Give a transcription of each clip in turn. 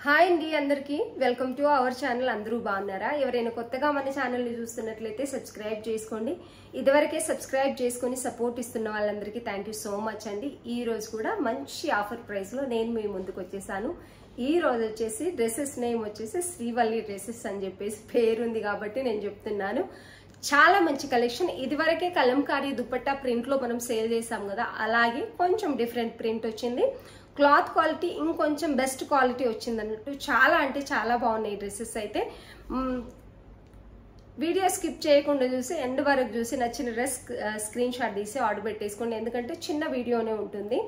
Hi అండి అందరికీ welcome to our channel. అందరూ బాగున్నారా? ఎవరైనా కొత్తగా మన ఛానల్ని చూస్తున్నట్లయితే సబ్స్క్రైబ్ చేసుకోండి. ఇదివరకే సబ్స్క్రైబ్ చేసుకొని సపోర్ట్ ఇస్తున్న వాళ్ళందరికీ థ్యాంక్ యూ సో మచ్ అండి. ఈ రోజు కూడా మంచి ఆఫర్ ప్రైస్లో నేను మీ ముందుకు వచ్చేసాను. ఈ రోజు వచ్చేసి డ్రెస్సెస్ నేమ్ వచ్చేసి శ్రీవల్లి డ్రెస్సెస్ అని చెప్పేసి పేరుంది కాబట్టి నేను చెప్తున్నాను. చాలా మంచి కలెక్షన్. ఇదివరకే కలంకారీ దుపట్టా ప్రింట్ లో మనం సేల్ చేసాం కదా, అలాగే కొంచెం డిఫరెంట్ ప్రింట్ వచ్చింది. క్లాత్ క్వాలిటీ ఇంకొంచెం బెస్ట్ క్వాలిటీ వచ్చింది అన్నట్టు. చాలా అంటే చాలా బాగున్నాయి డ్రెస్సెస్ అయితే. వీడియో స్కిప్ చేయకుండా చూసి ఎండ్ వరకు చూసి నచ్చిన డ్రెస్ స్క్రీన్ షాట్ తీసి ఆర్డర్ పెట్టేసుకోండి. ఎందుకంటే చిన్న వీడియోనే ఉంటుంది,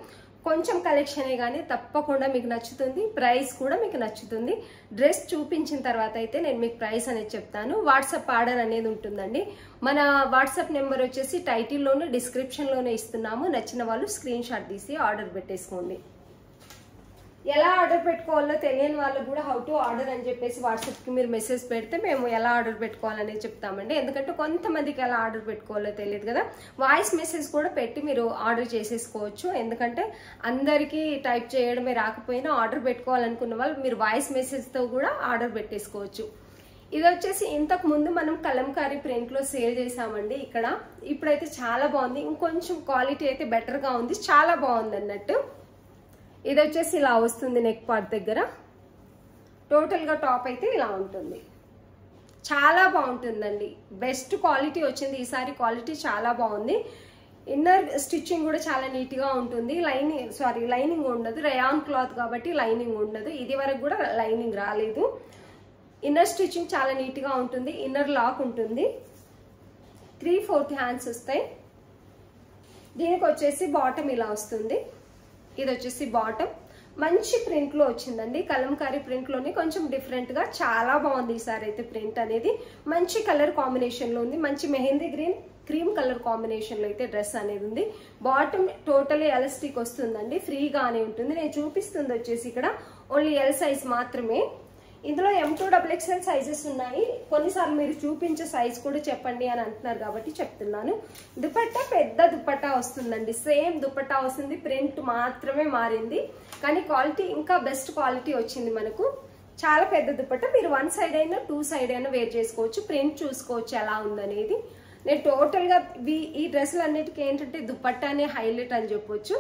కొంచెం కలెక్షనే కానీ తప్పకుండా మీకు నచ్చుతుంది. ప్రైస్ కూడా మీకు నచ్చుతుంది. డ్రెస్ చూపించిన తర్వాత అయితే నేను మీకు ప్రైస్ అనేది చెప్తాను. వాట్సాప్ ఆర్డర్ అనేది ఉంటుందండి. మన వాట్సాప్ నెంబర్ వచ్చేసి టైటిల్లోనే డిస్క్రిప్షన్లోనే ఇస్తున్నాము. నచ్చిన వాళ్ళు స్క్రీన్ షాట్ తీసి ఆర్డర్ పెట్టేసుకోండి. ఎలా ఆర్డర్ పెట్టుకోవాలో తెలియని వాళ్ళకు కూడా హౌ టు ఆర్డర్ అని చెప్పేసి వాట్సాప్కి మీరు మెసేజ్ పెడితే మేము ఎలా ఆర్డర్ పెట్టుకోవాలనేది చెప్తామండి. ఎందుకంటే కొంతమందికి ఎలా ఆర్డర్ పెట్టుకోవాలో తెలియదు కదా. వాయిస్ మెసేజ్ కూడా పెట్టి మీరు ఆర్డర్ చేసేసుకోవచ్చు. ఎందుకంటే అందరికీ టైప్ చేయడమే రాకపోయినా ఆర్డర్ పెట్టుకోవాలనుకున్న వాళ్ళు మీరు వాయిస్ మెసేజ్తో కూడా ఆర్డర్ పెట్టేసుకోవచ్చు. ఇది వచ్చేసి ఇంతకు ముందు మనం కలంకారీ ప్రింట్ లో సేల్ చేసామండి. ఇక్కడ ఇప్పుడైతే చాలా బాగుంది. ఇంకొంచెం క్వాలిటీ అయితే బెటర్ గా ఉంది. చాలా బాగుంది అన్నట్టు. ఇది వచ్చేసి ఇలా వస్తుంది నెక్ పార్ట్ దగ్గర. టోటల్ గా టాప్ అయితే ఇలా ఉంటుంది. చాలా బాగుంటుందండి. బెస్ట్ క్వాలిటీ వచ్చింది ఈసారి. క్వాలిటీ చాలా బాగుంది. ఇన్నర్ స్టిచ్చింగ్ కూడా చాలా నీట్ గా ఉంటుంది. లైనింగ్ ఉండదు. రేయాన్ క్లాత్ కాబట్టి లైనింగ్ ఉండదు. ఇది వరకు కూడా లైనింగ్ రాలేదు. ఇన్నర్ స్టిచ్చింగ్ చాలా నీట్ గా ఉంటుంది. ఇన్నర్ లాక్ ఉంటుంది. 3/4 హ్యాండ్స్ వస్తాయి. దీనికి వచ్చేసి బాటమ్ ఇలా వస్తుంది. ఇది వచ్చేసి బాటమ్. మంచి ప్రింట్ లో వచ్చిందండి. కలంకారీ ప్రింట్ లోనే కొంచెం డిఫరెంట్ గా చాలా బాగుంది ఈసారి అయితే. ప్రింట్ అనేది మంచి కలర్ కాంబినేషన్ లో ఉంది. మంచి mehndi green cream colour combination లో అయితే డ్రెస్ అనేది ఉంది. బాటమ్ టోటలీ ఎలాస్టిక్ వస్తుందండి. ఫ్రీగానే ఉంటుంది. నేను చూపిస్తుంది వచ్చేసి ఇక్కడ ఓన్లీ ఎల్ సైజ్ మాత్రమే. ఇందులో M2XXL సైజెస్ ఉన్నాయి. కొన్నిసార్లు మీరు చూపించే సైజ్ కూడా చెప్పండి అని అంటున్నారు కాబట్టి చెప్తున్నాను. దుపట్టా పెద్ద దుపట్టా వస్తుందండి. సేమ్ దుపట్టా వస్తుంది. ప్రింట్ మాత్రమే మారింది కానీ క్వాలిటీ ఇంకా బెస్ట్ క్వాలిటీ వచ్చింది మనకు. చాలా పెద్ద దుపట్టా. మీరు 1 సైడ్ అయినా 2 సైడ్ అయినా వేర్ చేసుకోవచ్చు. ప్రింట్ చూసుకోవచ్చు ఎలా ఉందనేది. నేను టోటల్ గా ఈ డ్రెస్సులు అన్నిటికీ ఏంటంటే దుపట్టానే హైలైట్ అని చెప్పొచ్చు.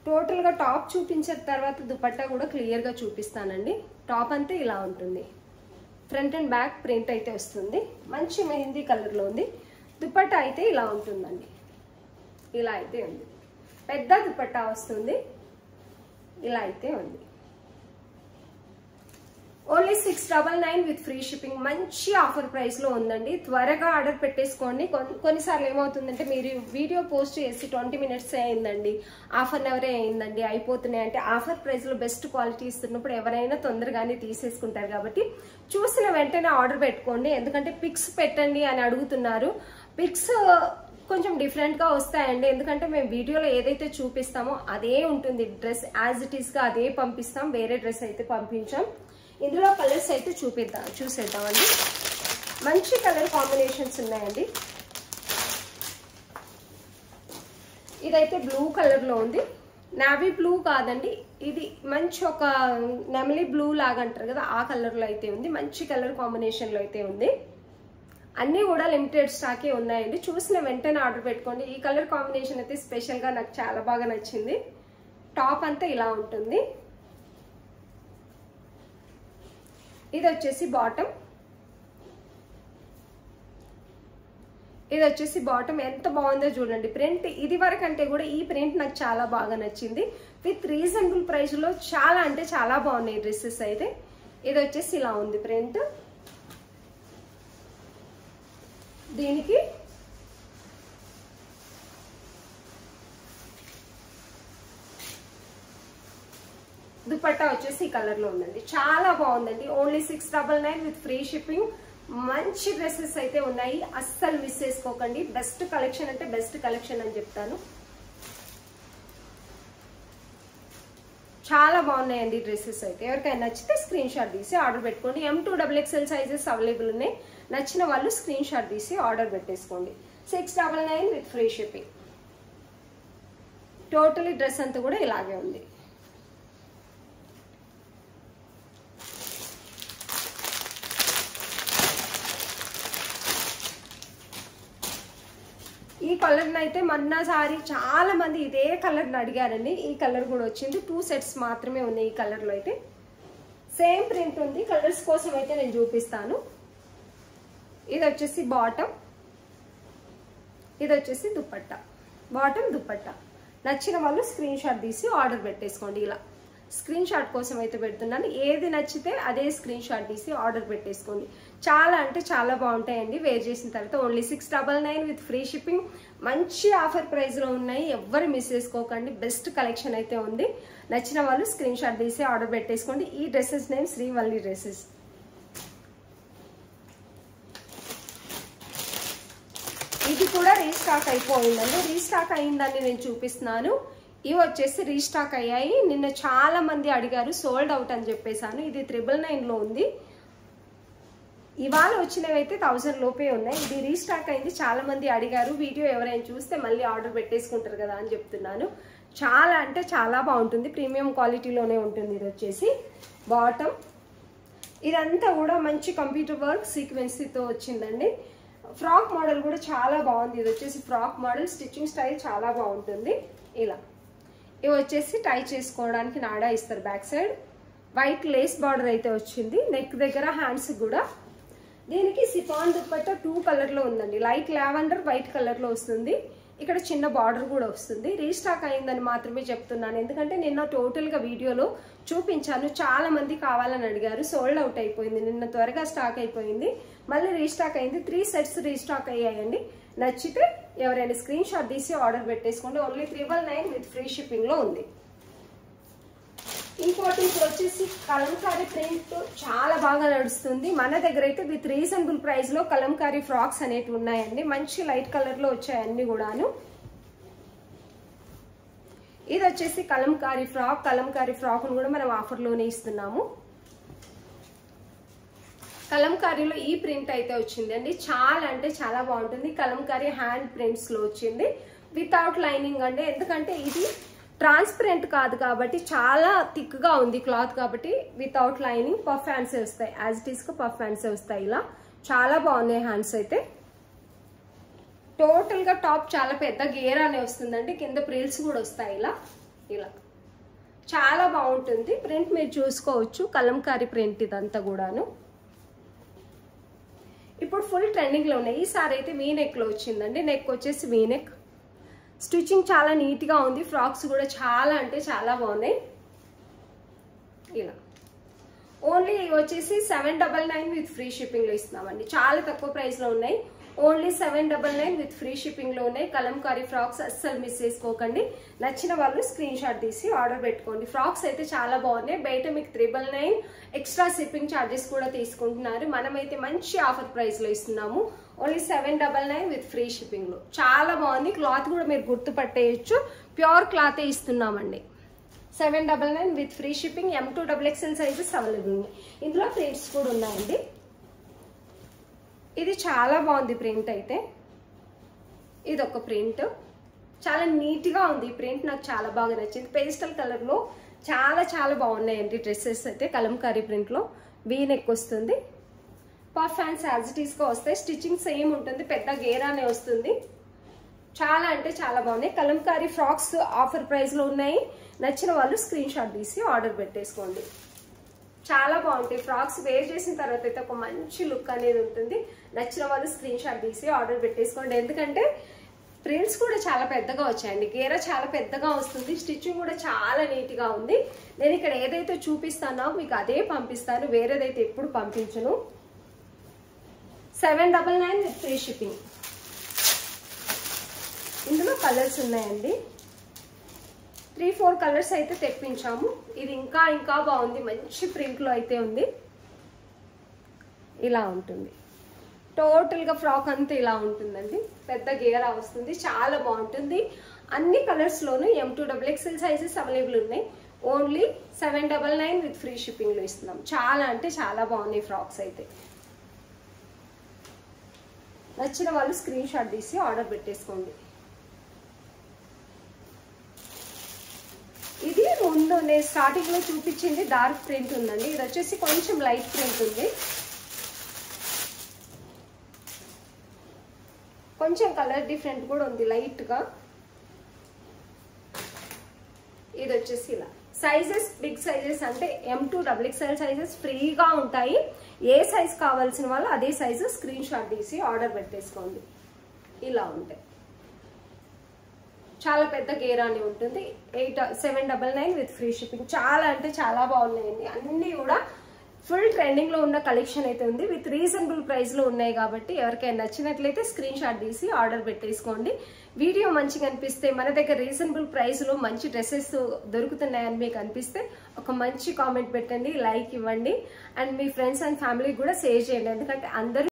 టోటల్ గా టాప్ చూపించిన తర్వాత దుపట్టా కూడా క్లియర్ గా చూపిస్తానండి. టాప్ అంతా ఇలా ఉంటుంది. ఫ్రంట్ అండ్ బ్యాక్ ప్రింట్ అయితే వస్తుంది. మంచి మెహందీ కలర్ లో ఉంది. దుపట్టా అయితే ఇలా ఉంటుందండి. ఇలా అయితే ఉంది. పెద్ద దుపట్టా వస్తుంది. ఇలా అయితే ఉంది. Only 699 with free shipping. మంచి ఆఫర్ ప్రైస్ లో ఉందండి. త్వరగా ఆర్డర్ పెట్టేసుకోండి. కొన్నిసార్లు ఏమవుతుందంటే మీరు వీడియో పోస్ట్ చేసి 20 మినిట్స్ అయిందండి, హాఫ్ అన్ అవరే అయిందండి, అయిపోతున్నాయి అంటే ఆఫర్ ప్రైస్ లో బెస్ట్ క్వాలిటీ ఇస్తున్నప్పుడు ఎవరైనా తొందరగానే తీసేసుకుంటారు. కాబట్టి చూసిన వెంటనే ఆర్డర్ పెట్టుకోండి. ఎందుకంటే పిక్స్ పెట్టండి అని అడుగుతున్నారు. పిక్స్ కొంచెం డిఫరెంట్ గా వస్తాయండి. ఎందుకంటే మేము వీడియోలో ఏదైతే చూపిస్తామో అదే ఉంటుంది. డ్రెస్ యాజ్ ఇట్ ఈస్ గా అదే పంపిస్తాం. వేరే డ్రెస్ అయితే పంపించాం. ఇందులో కలర్స్ అయితే చూసేద్దామండి. మంచి కలర్ కాంబినేషన్స్ ఉన్నాయండి. ఇదైతే బ్లూ కలర్ లో ఉంది. నావీ బ్లూ కాదండి, ఇది మంచి ఒక నెమలి బ్లూ లాగా అంటారు కదా, ఆ కలర్ లో అయితే ఉంది. మంచి కలర్ కాంబినేషన్ లో అయితే ఉంది. అన్ని కూడా లిమిటెడ్ స్టాకే ఉన్నాయండి. చూసిన వెంటనే ఆర్డర్ పెట్టుకోండి. ఈ కలర్ కాంబినేషన్ అయితే స్పెషల్ గా నాకు చాలా బాగా నచ్చింది. టాప్ అంతా ఇలా ఉంటుంది. ఇది వచ్చేసి బాటమ్. ఇది వచ్చేసి బాటమ్. ఎంత బాగుందో చూడండి ప్రింట్. ఇది వరకు అంటే కూడా ఈ ప్రింట్ నాకు చాలా బాగా నచ్చింది. విత్ రీజనబుల్ ప్రైస్ లో చాలా అంటే చాలా బాగున్నాయి డ్రెస్సెస్ అయితే. ఇది వచ్చేసి ఇలా ఉంది ప్రింట్. దీనికి దుపట్టా వచ్చేసి ఈ కలర్ లో ఉందండి. చాలా బాగుందండి. Only 699 with free shipping. మంచి డ్రెస్సెస్ అయితే ఉన్నాయి. అస్సలు మిస్ చేసుకోకండి. బెస్ట్ కలెక్షన్ అంటే బెస్ట్ కలెక్షన్ అని చెప్తాను. చాలా బాగున్నాయండి డ్రెస్సెస్ అయితే. ఎవరికైనా నచ్చితే స్క్రీన్ షాట్ తీసి ఆర్డర్ పెట్టుకోండి. M2XXL సైజెస్ అవైలబుల్ ఉన్నాయి. నచ్చిన వాళ్ళు స్క్రీన్ షాట్ తీసి ఆర్డర్ పెట్టేసుకోండి. 699 with free shipping. Totally dress అంతా కూడా ఇలాగే ఉంది. ఈ కలర్ని అయితే మొన్నసారి చాలా మంది ఇదే కలర్ని అడిగారండి. ఈ కలర్ కూడా వచ్చింది. 2 సెట్స్ మాత్రమే ఉన్నాయి ఈ కలర్లో అయితే. సేమ్ ప్రింట్ ఉంది. కలర్స్ కోసం అయితే నేను చూపిస్తాను. ఇది వచ్చేసి బాటమ్, ఇది వచ్చేసి దుపట్టా. బాటమ్ దుపట్టా నచ్చిన వాళ్ళు స్క్రీన్ షాట్ తీసి ఆర్డర్ పెట్టేసుకోండి. ఇలా స్క్రీన్ షాట్ కోసం అయితే పెడుతున్నాను. ఏది నచ్చితే అదే స్క్రీన్ షాట్ తీసి ఆర్డర్ పెట్టేసుకోండి. చాలా అంటే చాలా బాగుంటాయండి. వేర్ చేసిన తర్వాత ఓన్లీ 699 విత్ ఫ్రీ షిప్పింగ్. మంచి ఆఫర్ ప్రైస్లో ఉన్నాయి. ఎవ్వరు మిస్ చేసుకోకండి. బెస్ట్ కలెక్షన్ అయితే ఉంది. నచ్చిన వాళ్ళు స్క్రీన్ షాట్ తీసి ఆర్డర్ పెట్టేసుకోండి. ఈ డ్రెస్సెస్ నేమ్ శ్రీవల్లి డ్రెస్సెస్. ఇది కూడా రీస్టాక్ అయిపోయిందండి. రీస్టాక్ అయిందని నేను చూపిస్తున్నాను. ఇవి వచ్చేసి రీస్టాక్ అయ్యాయి. నిన్న చాలా మంది అడిగారు, సోల్డ్ అవుట్ అని చెప్పేసాను. ఇది 999లో ఉంది. ఇవాళ వచ్చినవి అయితే 1000 లోపే ఉన్నాయి. ఇది రీస్టాక్ అయింది. చాలా మంది అడిగారు. వీడియో ఎవరైనా చూస్తే మళ్ళీ ఆర్డర్ పెట్టేసుకుంటారు కదా అని చెప్తున్నాను. చాలా అంటే చాలా బాగుంటుంది. ప్రీమియం క్వాలిటీలోనే ఉంటుంది. ఇది వచ్చేసి బాటమ్. ఇదంతా కూడా మంచి కంప్యూటర్ వర్క్ సీక్వెన్సీతో వచ్చిందండి. ఫ్రాక్ మోడల్ కూడా చాలా బాగుంది. ఇది వచ్చేసి ఫ్రాక్ మోడల్. స్టిచ్చింగ్ స్టైల్ చాలా బాగుంటుంది. ఇలా ఇవి వచ్చేసి టై చేసుకోవడానికి నాడా ఇస్తారు back side. White lace border అయితే వచ్చింది. నెక్ దగ్గర హ్యాండ్స్ కూడా. దీనికి సిఫాన్ దుపట్టా 2 కలర్లో ఉందండి. లైట్ లావెండర్ వైట్ కలర్లో వస్తుంది. ఇక్కడ చిన్న బార్డర్ కూడా వస్తుంది. రీస్టాక్ అయిందని మాత్రమే చెప్తున్నాను. ఎందుకంటే నిన్న టోటల్గా వీడియోలో చూపించాను. చాలా మంది కావాలని అడిగారు. సోల్డ్ అవుట్ అయిపోయింది. నిన్న త్వరగా స్టాక్ అయిపోయింది. మళ్ళీ రీస్టాక్ అయింది. 3 సెట్స్ రీస్టాక్ అయ్యాయండి. నచ్చితే ఎవరైనా స్క్రీన్ షాట్ తీసి ఆర్డర్ పెట్టేసుకోండి. ఓన్లీ 399 విత్ ఫ్రీ షిప్పింగ్లో ఉంది. ఇంకోటి ఇప్పుడు వచ్చేసి కలంకారీ ప్రింట్ చాలా బాగా నడుస్తుంది. మన దగ్గర అయితే విత్ రీజనబుల్ ప్రైస్ లో కలంకారీ ఫ్రాక్స్ అనేవి ఉన్నాయండి. మంచి లైట్ కలర్ లో వచ్చాయి అన్ని కూడాను. ఇది వచ్చేసి కలంకారీ ఫ్రాక్. కలంకారీ ఫ్రాక్ కూడా మనం ఆఫర్ లోనే ఇస్తున్నాము. కలంకారీలో ఈ ప్రింట్ అయితే వచ్చిందండి. చాలా అంటే చాలా బాగుంటుంది. కలంకారీ హ్యాండ్ ప్రింట్స్ లో వచ్చింది. వితౌట్ లైనింగ్ అండి. ఎందుకంటే ఇది ట్రాన్స్పరెంట్ కాదు కాబట్టి చాలా థిక్ గా ఉంది క్లాత్ కాబట్టి వితౌట్ లైనింగ్. పఫ్ హ్యాండ్స్ వస్తాయి. యాజ్ ఇట్ ఈస్ గా పఫ్ హ్యాండ్స్ వస్తాయి. ఇలా చాలా బాగున్నాయి హ్యాండ్స్ అయితే. టోటల్ గా టాప్ చాలా పెద్ద గేరానే వస్తుందండి. కింద ప్రిల్స్ కూడా వస్తాయి. ఇలా ఇలా చాలా బాగుంటుంది. ప్రింట్ మీరు చూసుకోవచ్చు. కలంకారీ ప్రింట్ ఇదంతా కూడాను. ఇప్పుడు ఫుల్ ట్రెండింగ్ లో ఉన్నాయి. ఈసారి అయితే వీ నెక్ లో వచ్చిందండి. నెక్ వచ్చేసి వీ నెక్. స్టిచ్చింగ్ చాలా నీట్ గా ఉంది. ఫ్రాక్స్ కూడా చాలా అంటే చాలా బాగున్నాయి. ఇలా ఓన్లీ వచ్చేసి 799 విత్ ఫ్రీ షిప్పింగ్ లో ఇస్తున్నామండి. చాలా తక్కువ ప్రైస్ లో ఉన్నాయి. ఓన్లీ 799 విత్ ఫ్రీ షిప్పింగ్ లో ఉన్నాయి. కలంకారీ ఫ్రాక్స్ అస్సలు మిస్ చేసుకోకండి. నచ్చిన వాళ్ళు స్క్రీన్ షాట్ తీసి ఆర్డర్ పెట్టుకోండి. ఫ్రాక్స్ అయితే చాలా బాగున్నాయి. బయట మీకు 399 ఎక్స్ట్రా షిప్పింగ్ ఛార్జెస్ కూడా తీసుకుంటున్నారు. మనమైతే మంచి ఆఫర్ ప్రైస్ లో ఇస్తున్నాము. ఓన్లీ 799 విత్ ఫ్రీ షిప్పింగ్ లో. చాలా బాగుంది. క్లాత్ కూడా మీరు గుర్తుపట్టేయచ్చు. ప్యూర్ క్లాత్ ఇస్తున్నామండి. 799 with free shipping. M2 XXL sizes available ఉన్నాయి. ఇందులో ప్రింట్స్ కూడా ఉన్నాయండి. ఇది చాలా బాగుంది ప్రింట్ అయితే. ఇది ఒక ప్రింట్. చాలా నీట్ గా ఉంది ప్రింట్. నాకు చాలా బాగా నచ్చింది. పేస్టల్ కలర్ లో చాలా చాలా బాగున్నాయండి డ్రెస్సెస్ అయితే. కలంకారీ ప్రింట్ లో వీ నెక్ వస్తుంది. Puff hands as it is గా వస్తాయి. స్టిచ్చింగ్ సేమ్ ఉంటుంది. పెద్ద గేరానే వస్తుంది. చాలా అంటే చాలా బాగున్నాయి. కలంకారీ ఫ్రాక్స్ ఆఫర్ ప్రైస్ లో ఉన్నాయి. నచ్చిన వాళ్ళు స్క్రీన్ షాట్ తీసి ఆర్డర్ పెట్టేసుకోండి. చాలా బాగుంటాయి ఫ్రాక్స్. వేర్ చేసిన తర్వాత అయితే ఒక మంచి లుక్ అనేది ఉంటుంది. నచ్చిన వాళ్ళు స్క్రీన్ షాట్ తీసి ఆర్డర్ పెట్టేసుకోండి. ఎందుకంటే ప్రింట్స్ కూడా చాలా పెద్దగా వచ్చాయండి. గేరా చాలా పెద్దగా వస్తుంది. స్టిచ్చింగ్ కూడా చాలా నీట్ గా ఉంది. నేను ఇక్కడ ఏదైతే చూపిస్తానో మీకు అదే పంపిస్తాను. వేరేదైతే ఎప్పుడు పంపించను. 799 విత్ ఫ్రీ షిప్పింగ్. ఇందులో కలర్స్ ఉన్నాయండి. 3-4 కలర్స్ అయితే తెప్పించాము. ఇది ఇంకా ఇంకా బాగుంది. మంచి ప్రింట్ లో అయితే ఉంది. ఇలా ఉంటుంది. టోటల్ గా ఫ్రాక్ అంతా ఇలా ఉంటుందండి. పెద్ద గేరా వస్తుంది. చాలా బాగుంటుంది. అన్ని కలర్స్ లోను M2 XXL సైజెస్ అవైలబుల్ ఉన్నాయి. ఓన్లీ 799 విత్ ఫ్రీ షిప్పింగ్ లో ఇస్తున్నాం. చాలా అంటే చాలా బాగున్నాయి ఫ్రాక్స్ అయితే. నచ్చిన వాళ్ళు స్క్రీన్ షాట్ తీసి ఆర్డర్ పెట్టేసుకోండి. ఇది ముందు నేను స్టార్టింగ్ లో చూపించింది డార్క్ ప్రింట్ ఉందండి. ఇది వచ్చేసి కొంచెం లైట్ ప్రింట్ ఉంది. కొంచెం కలర్ డిఫరెంట్ కూడా ఉంది లైట్ గా. ఇది వచ్చేసి ఇలా సైజెస్ బిగ్ సైజెస్ అంటే M2 XXL సైజెస్ ఫ్రీగా ఉంటాయి. ఏ సైజ్ కావాల్సిన వాళ్ళు అదే సైజు స్క్రీన్ షాట్ తీసి ఆర్డర్ పెట్టేసుకోండి. ఇలా ఉంటాయి, చాలా పెద్ద గేరాని ఉంటుంది. 799 విత్ ఫ్రీ షిప్పింగ్. చాలా అంటే చాలా బాగున్నాయండి, అన్ని కూడా ఫుల్ ట్రెండింగ్ లో ఉన్న కలెక్షన్ అయితే ఉంది. విత్ రీజనబుల్ ప్రైస్ లో ఉన్నాయి కాబట్టి ఎవరికైనా నచ్చినట్లయితే స్క్రీన్ షాట్ తీసి ఆర్డర్ పెట్టేసుకోండి. వీడియో మంచిగా అనిపిస్తే, మన దగ్గర రీజనబుల్ ప్రైస్ లో మంచి డ్రెస్సెస్ దొరుకుతున్నాయని మీకు అనిపిస్తే ఒక మంచి కామెంట్ పెట్టండి, లైక్ ఇవ్వండి, అండ్ మీ ఫ్రెండ్స్ అండ్ ఫ్యామిలీకి కూడా షేర్ చేయండి. ఎందుకంటే అందరూ